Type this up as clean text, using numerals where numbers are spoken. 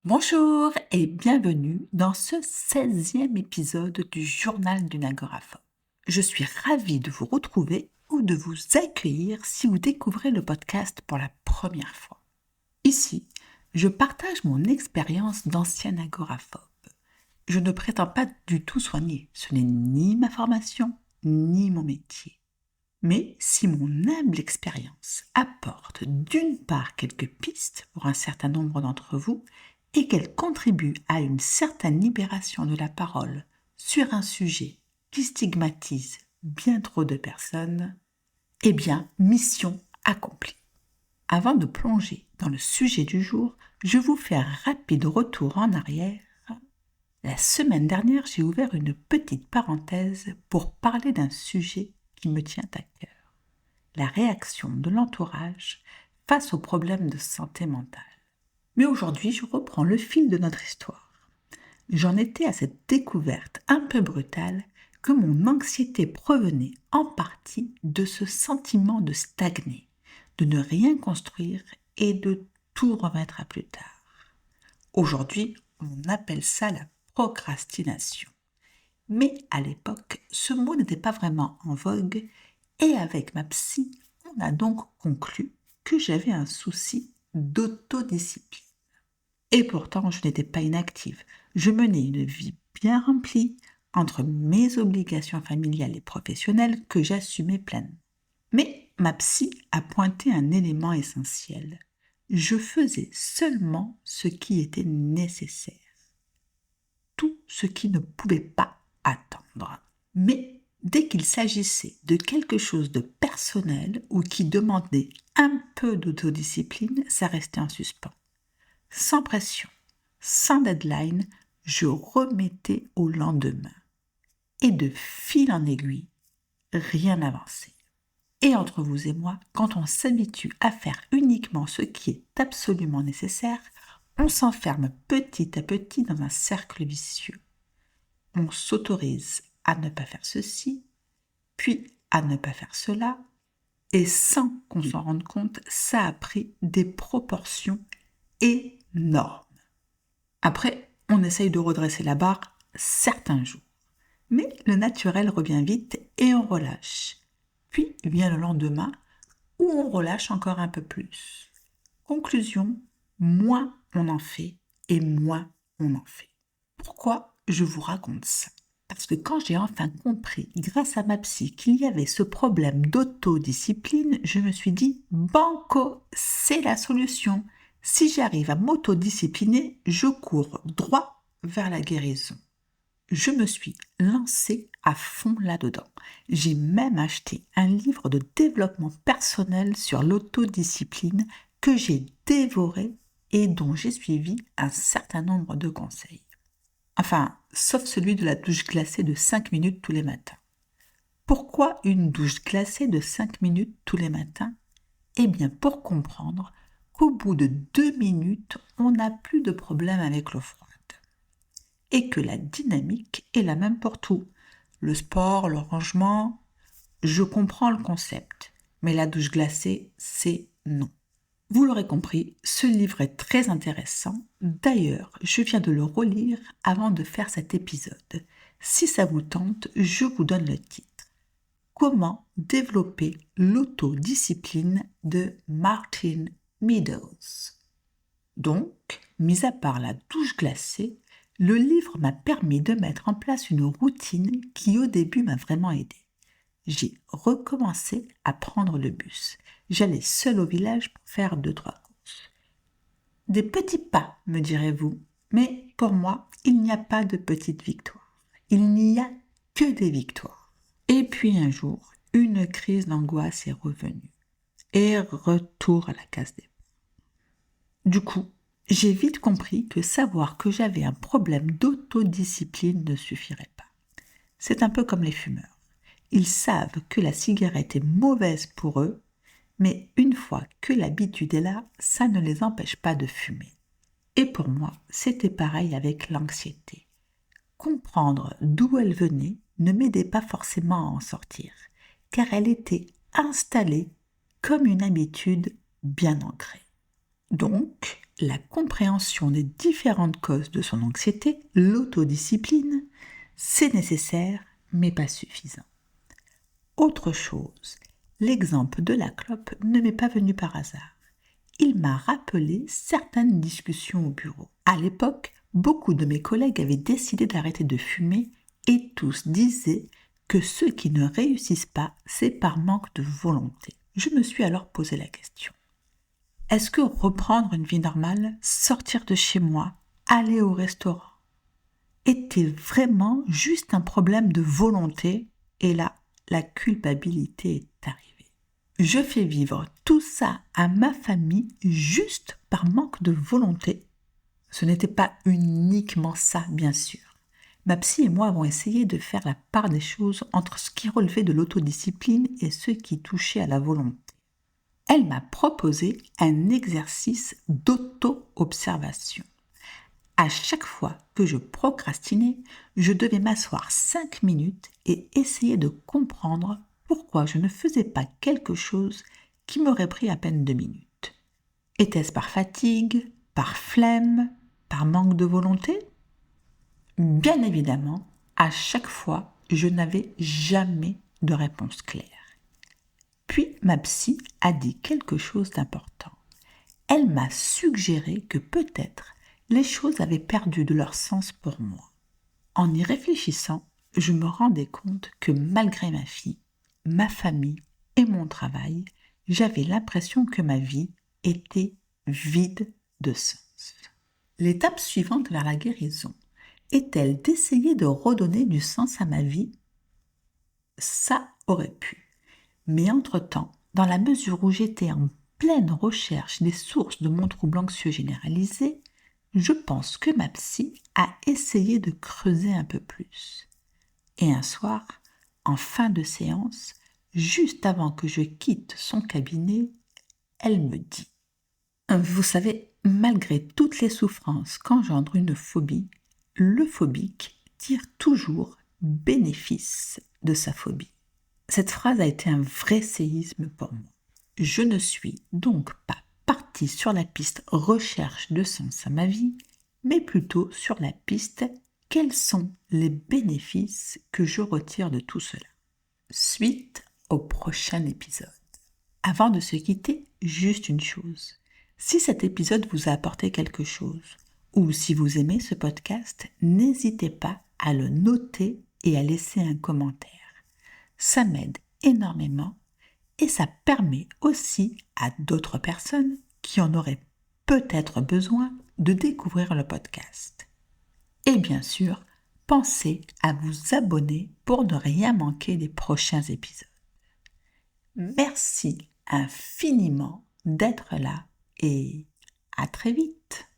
Bonjour et bienvenue dans ce 16e épisode du Journal d'une agoraphobe. Je suis ravie de vous retrouver ou de vous accueillir si vous découvrez le podcast pour la première fois. Ici, je partage mon expérience d'ancienne agoraphobe. Je ne prétends pas du tout soigner, ce n'est ni ma formation, ni mon métier. Mais si mon humble expérience apporte d'une part quelques pistes pour un certain nombre d'entre vous et qu'elle contribue à une certaine libération de la parole sur un sujet qui stigmatise bien trop de personnes, eh bien, mission accomplie. Avant de plonger dans le sujet du jour, je vous fais un rapide retour en arrière. La semaine dernière, j'ai ouvert une petite parenthèse pour parler d'un sujet qui me tient à cœur: la réaction de l'entourage face aux problèmes de santé mentale. Mais aujourd'hui, je reprends le fil de notre histoire. J'en étais à cette découverte un peu brutale que mon anxiété provenait en partie de ce sentiment de stagner, de ne rien construire et de tout remettre à plus tard. Aujourd'hui, on appelle ça la procrastination. Mais à l'époque, ce mot n'était pas vraiment en vogue et avec ma psy, on a donc conclu que j'avais un souci d'autodiscipline. Et pourtant, je n'étais pas inactive. Je menais une vie bien remplie entre mes obligations familiales et professionnelles que j'assumais pleinement. Mais ma psy a pointé un élément essentiel. Je faisais seulement ce qui était nécessaire. Tout ce qui ne pouvait pas attendre. Mais dès qu'il s'agissait de quelque chose de personnel ou qui demandait un peu d'autodiscipline, ça restait en suspens. Sans pression, sans deadline, je remettais au lendemain. Et de fil en aiguille, rien n'avançait. Et entre vous et moi, quand on s'habitue à faire uniquement ce qui est absolument nécessaire, on s'enferme petit à petit dans un cercle vicieux. On s'autorise à ne pas faire ceci, puis à ne pas faire cela, et sans qu'on s'en rende compte, ça a pris des proportions énormes. Après, on essaye de redresser la barre certains jours. Mais le naturel revient vite et on relâche. Puis vient le lendemain où on relâche encore un peu plus. Conclusion, moins on en fait et moins on en fait. Pourquoi je vous raconte ça? Parce que quand j'ai enfin compris, grâce à ma psy, qu'il y avait ce problème d'autodiscipline, je me suis dit, banco, c'est la solution. Si j'arrive à m'autodiscipliner, je cours droit vers la guérison. Je me suis lancée à fond là-dedans. J'ai même acheté un livre de développement personnel sur l'autodiscipline que j'ai dévoré et dont j'ai suivi un certain nombre de conseils. Enfin, sauf celui de la douche glacée de 5 minutes tous les matins. Pourquoi une douche glacée de 5 minutes tous les matins? Eh bien, pour comprendre qu'au bout de 2 minutes, on n'a plus de problème avec l'eau froide. Et que la dynamique est la même pour tout. Le sport, le rangement, je comprends le concept. Mais la douche glacée, c'est non. Vous l'aurez compris, ce livre est très intéressant. D'ailleurs, je viens de le relire avant de faire cet épisode. Si ça vous tente, je vous donne le titre. Comment développer l'autodiscipline de Martin Meadows. Donc, mis à part la douche glacée, le livre m'a permis de mettre en place une routine qui au début m'a vraiment aidée. J'ai recommencé à prendre le bus. J'allais seule au village pour faire 2-3 courses. Des petits pas, me direz-vous, mais pour moi, il n'y a pas de petites victoires. Il n'y a que des victoires. Et puis un jour, une crise d'angoisse est revenue. Et retour à la case départ. Du coup, j'ai vite compris que savoir que j'avais un problème d'autodiscipline ne suffirait pas. C'est un peu comme les fumeurs. Ils savent que la cigarette est mauvaise pour eux, mais une fois que l'habitude est là, ça ne les empêche pas de fumer. Et pour moi, c'était pareil avec l'anxiété. Comprendre d'où elle venait ne m'aidait pas forcément à en sortir, car elle était installée comme une habitude bien ancrée. Donc, la compréhension des différentes causes de son anxiété, l'autodiscipline, c'est nécessaire mais pas suffisant. Autre chose, l'exemple de la clope ne m'est pas venu par hasard. Il m'a rappelé certaines discussions au bureau. À l'époque, beaucoup de mes collègues avaient décidé d'arrêter de fumer et tous disaient que ceux qui ne réussissent pas, c'est par manque de volonté. Je me suis alors posé la question. Est-ce que reprendre une vie normale, sortir de chez moi, aller au restaurant, était vraiment juste un problème de volonté? Et là, la culpabilité est arrivée. Je fais vivre tout ça à ma famille juste par manque de volonté. Ce n'était pas uniquement ça, bien sûr. Ma psy et moi avons essayé de faire la part des choses entre ce qui relevait de l'autodiscipline et ce qui touchait à la volonté. Elle m'a proposé un exercice d'auto-observation. À chaque fois que je procrastinais, je devais m'asseoir 5 minutes et essayer de comprendre pourquoi je ne faisais pas quelque chose qui m'aurait pris à peine 2 minutes. Était-ce par fatigue, par flemme, par manque de volonté? Bien évidemment, à chaque fois, je n'avais jamais de réponse claire. Puis ma psy a dit quelque chose d'important. Elle m'a suggéré que peut-être les choses avaient perdu de leur sens pour moi. En y réfléchissant, je me rendais compte que malgré ma fille, ma famille et mon travail, j'avais l'impression que ma vie était vide de sens. L'étape suivante vers la guérison est-elle d'essayer de redonner du sens à ma vie? Ça aurait pu. Mais entre-temps, dans la mesure où j'étais en pleine recherche des sources de mon trouble anxieux généralisé, je pense que ma psy a essayé de creuser un peu plus. Et un soir, en fin de séance, juste avant que je quitte son cabinet, elle me dit « Vous savez, malgré toutes les souffrances qu'engendre une phobie, le phobique tire toujours bénéfice de sa phobie. » Cette phrase a été un vrai séisme pour moi. Je ne suis donc pas partie sur la piste recherche de sens à ma vie, mais plutôt sur la piste quels sont les bénéfices que je retire de tout cela. Suite au prochain épisode. Avant de se quitter, juste une chose. Si cet épisode vous a apporté quelque chose, ou si vous aimez ce podcast, n'hésitez pas à le noter et à laisser un commentaire. Ça m'aide énormément et ça permet aussi à d'autres personnes qui en auraient peut-être besoin de découvrir le podcast. Et bien sûr, pensez à vous abonner pour ne rien manquer des prochains épisodes. Merci infiniment d'être là et à très vite.